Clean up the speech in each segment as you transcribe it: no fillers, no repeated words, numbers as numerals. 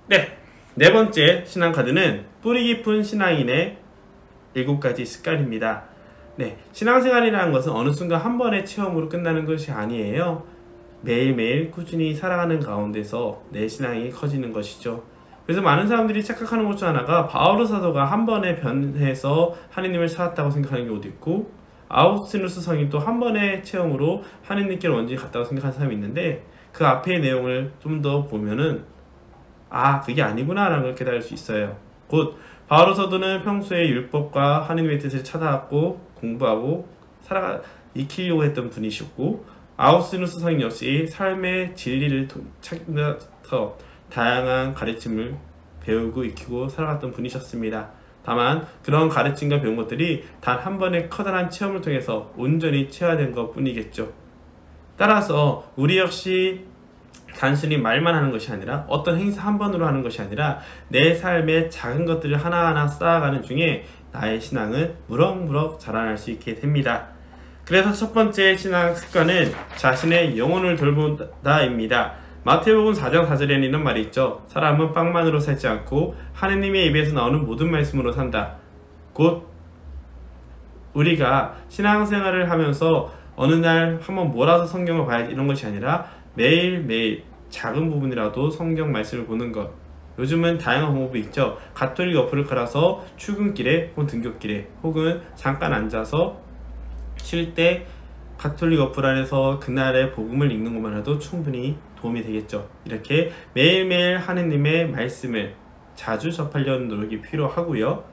네, 네 번째 신앙 카드는 뿌리 깊은 신앙인의 7가지 습관입니다. 네, 신앙생활이라는 것은 어느 순간 한 번의 체험으로 끝나는 것이 아니에요. 매일매일 꾸준히 살아가는 가운데서 내 신앙이 커지는 것이죠. 그래서 많은 사람들이 착각하는 것 중 하나가 바오로 사도가 한 번에 변해서 하느님을 찾았다고 생각하는 경우도 있고, 아우구스티누스 성이 또 한 번의 체험으로 하느님께 완전히 갔다고 생각하는 사람이 있는데, 그 앞의 내용을 좀 더 보면은 그게 아니구나 라는 걸 깨달을 수 있어요. 곧 바오로 사도는 평소에 율법과 하느님의 뜻을 찾아왔고 공부하고 익히려고 했던 분이셨고, 아우구스티누스 성인 역시 삶의 진리를 찾아서 다양한 가르침을 배우고 익히고 살아갔던 분이셨습니다. 다만 그런 가르침과 배운 것들이 단 한 번의 커다란 체험을 통해서 온전히 체화된 것 뿐이겠죠. 따라서 우리 역시 단순히 말만 하는 것이 아니라, 어떤 행사 한 번으로 하는 것이 아니라 내 삶의 작은 것들을 하나하나 쌓아가는 중에 나의 신앙은 무럭무럭 자라날 수 있게 됩니다. 그래서 첫 번째 신앙 습관은 자신의 영혼을 돌보다입니다. 마태복음 4장 4절에는 이런 말이 있죠. 사람은 빵만으로 살지 않고 하느님의 입에서 나오는 모든 말씀으로 산다. 곧 우리가 신앙생활을 하면서 어느 날 한번 몰아서 성경을 봐야지 이런 것이 아니라 매일매일 작은 부분이라도 성경 말씀을 보는 것. 요즘은 다양한 방법이 있죠. 가톨릭 어플을 깔아서 출근길에 혹은 등굣길에 혹은 잠깐 앉아서 쉴 때 가톨릭 어플 안에서 그날의 복음을 읽는 것만 해도 충분히 도움이 되겠죠. 이렇게 매일매일 하느님의 말씀을 자주 접하려는 노력이 필요하고요.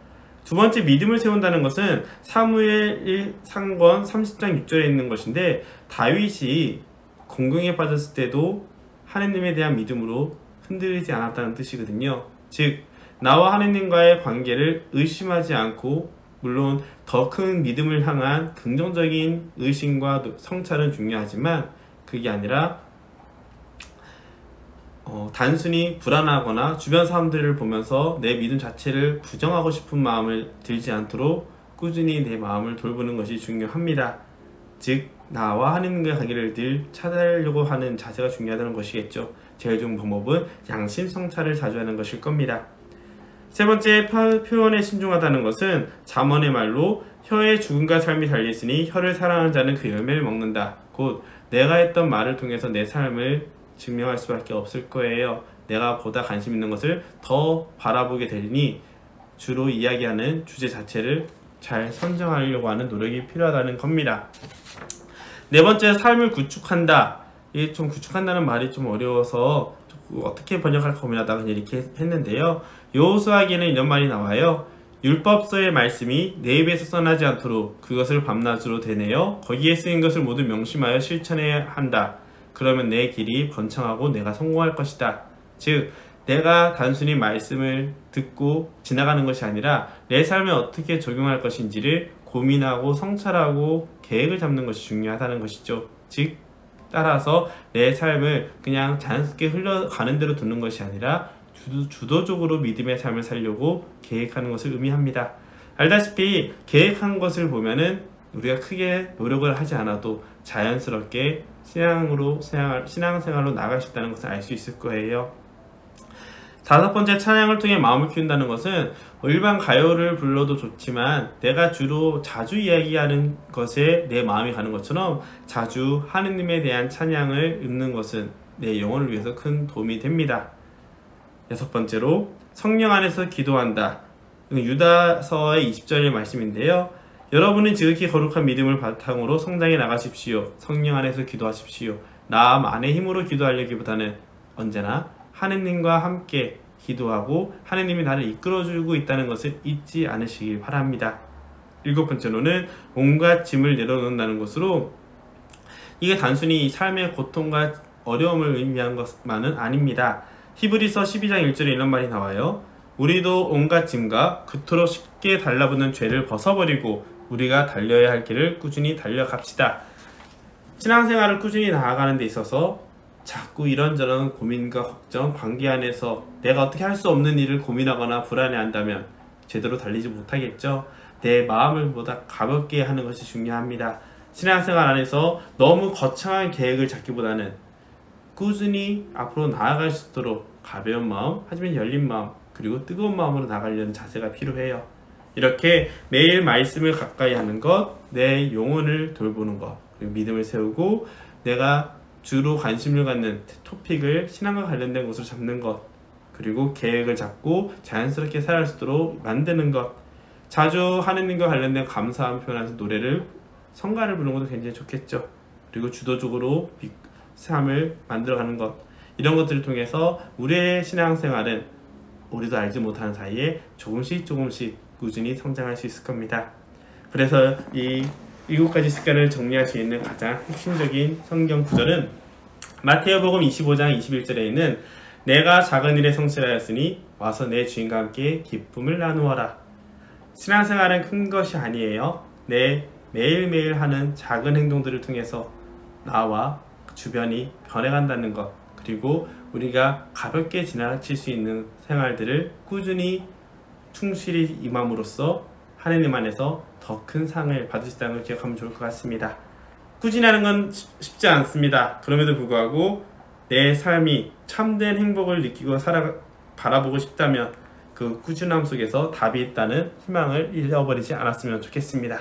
두 번째, 믿음을 세운다는 것은 사무엘 1상권 30장 6절에 있는 것인데, 다윗이 공경에 빠졌을 때도 하느님에 대한 믿음으로 흔들리지 않았다는 뜻이거든요. 즉, 나와 하느님과의 관계를 의심하지 않고, 물론 더 큰 믿음을 향한 긍정적인 의심과 성찰은 중요하지만 그게 아니라 단순히 불안하거나 주변 사람들을 보면서 내 믿음 자체를 부정하고 싶은 마음을 들지 않도록 꾸준히 내 마음을 돌보는 것이 중요합니다. 즉, 나와 하느님과의 관계를 늘 찾아내려고 하는 자세가 중요하다는 것이겠죠. 제일 좋은 방법은 양심 성찰을 자주 하는 것일 겁니다. 세 번째, 표현에 신중하다는 것은 잠언의 말로 혀에 죽음과 삶이 달려있으니 혀를 사랑하는 자는 그 열매를 먹는다. 곧 내가 했던 말을 통해서 내 삶을 증명할 수밖에 없을 거예요. 내가 보다 관심 있는 것을 더 바라보게 되니 주로 이야기하는 주제 자체를 잘 선정하려고 하는 노력이 필요하다는 겁니다. 네 번째, 삶을 구축한다. 이게 좀 구축한다는 말이 좀 어려워서 어떻게 번역할까 고민하다가 그냥 이렇게 했는데요. 여호수아에게는 이런 말이 나와요. 율법서의 말씀이 내 입에서 떠나지 않도록 그것을 밤낮으로 되뇌어 거기에 쓰인 것을 모두 명심하여 실천해야 한다. 그러면 내 길이 번창하고 내가 성공할 것이다. 즉, 내가 단순히 말씀을 듣고 지나가는 것이 아니라 내 삶에 어떻게 적용할 것인지를 고민하고 성찰하고 계획을 잡는 것이 중요하다는 것이죠. 즉, 따라서 내 삶을 그냥 자연스럽게 흘러가는 대로 두는 것이 아니라 주도적으로 믿음의 삶을 살려고 계획하는 것을 의미합니다. 알다시피 계획한 것을 보면은 우리가 크게 노력을 하지 않아도 자연스럽게 신앙생활로 나아갈 수 있다는 것을 알 수 있을 거예요. 다섯 번째, 찬양을 통해 마음을 키운다는 것은 일반 가요를 불러도 좋지만 내가 자주 이야기하는 것에 내 마음이 가는 것처럼 자주 하느님에 대한 찬양을 읽는 것은 내 영혼을 위해서 큰 도움이 됩니다. 여섯 번째로, 성령 안에서 기도한다. 유다서의 20절의 말씀인데요. 여러분은 지극히 거룩한 믿음을 바탕으로 성장해 나가십시오. 성령 안에서 기도하십시오. 나 안의 힘으로 기도하려기보다는 언제나 하느님과 함께 기도하고 하느님이 나를 이끌어주고 있다는 것을 잊지 않으시길 바랍니다. 일곱 번째로는 온갖 짐을 내려놓는다는 것으로, 이게 단순히 삶의 고통과 어려움을 의미한 것만은 아닙니다. 히브리서 12장 1절에 이런 말이 나와요. 우리도 온갖 짐과 그토록 쉽게 달라붙는 죄를 벗어버리고 우리가 달려야 할 길을 꾸준히 달려갑시다. 신앙생활을 꾸준히 나아가는 데 있어서 자꾸 이런저런 고민과 걱정, 관계 안에서 내가 어떻게 할 수 없는 일을 고민하거나 불안해한다면 제대로 달리지 못하겠죠. 내 마음을 보다 가볍게 하는 것이 중요합니다. 신앙생활 안에서 너무 거창한 계획을 잡기보다는 꾸준히 앞으로 나아갈 수 있도록 가벼운 마음, 하지만 열린 마음, 그리고 뜨거운 마음으로 나가려는 자세가 필요해요. 이렇게 매일 말씀을 가까이 하는 것, 내 영혼을 돌보는 것, 그리고 믿음을 세우고 내가 주로 관심을 갖는 토픽을 신앙과 관련된 것으로 잡는 것, 그리고 계획을 잡고 자연스럽게 살아갈 수 있도록 만드는 것, 자주 하느님과 관련된 감사함 표현하는 노래를 성가를 부르는 것도 굉장히 좋겠죠. 그리고 주도적으로 삶을 만들어가는 것, 이런 것들을 통해서 우리의 신앙생활은 우리도 알지 못하는 사이에 조금씩 꾸준히 성장할 수 있을 겁니다. 그래서 이 7가지 습관을 정리할 수 있는 가장 핵심적인 성경 구절은 마태복음 25장 21절에 있는 내가 작은 일에 성실하였으니 와서 내 주인과 함께 기쁨을 나누어라. 신앙생활은 큰 것이 아니에요. 내 매일매일 하는 작은 행동들을 통해서 나와 주변이 변해간다는 것, 그리고 우리가 가볍게 지나칠 수 있는 생활들을 꾸준히 충실히 임함으로써 하느님 안에서 더 큰 상을 받을 수 있다는 걸 기억하면 좋을 것 같습니다. 꾸준하는 건 쉽지 않습니다. 그럼에도 불구하고 내 삶이 참된 행복을 느끼고 바라보고 싶다면 그 꾸준함 속에서 답이 있다는 희망을 잃어버리지 않았으면 좋겠습니다.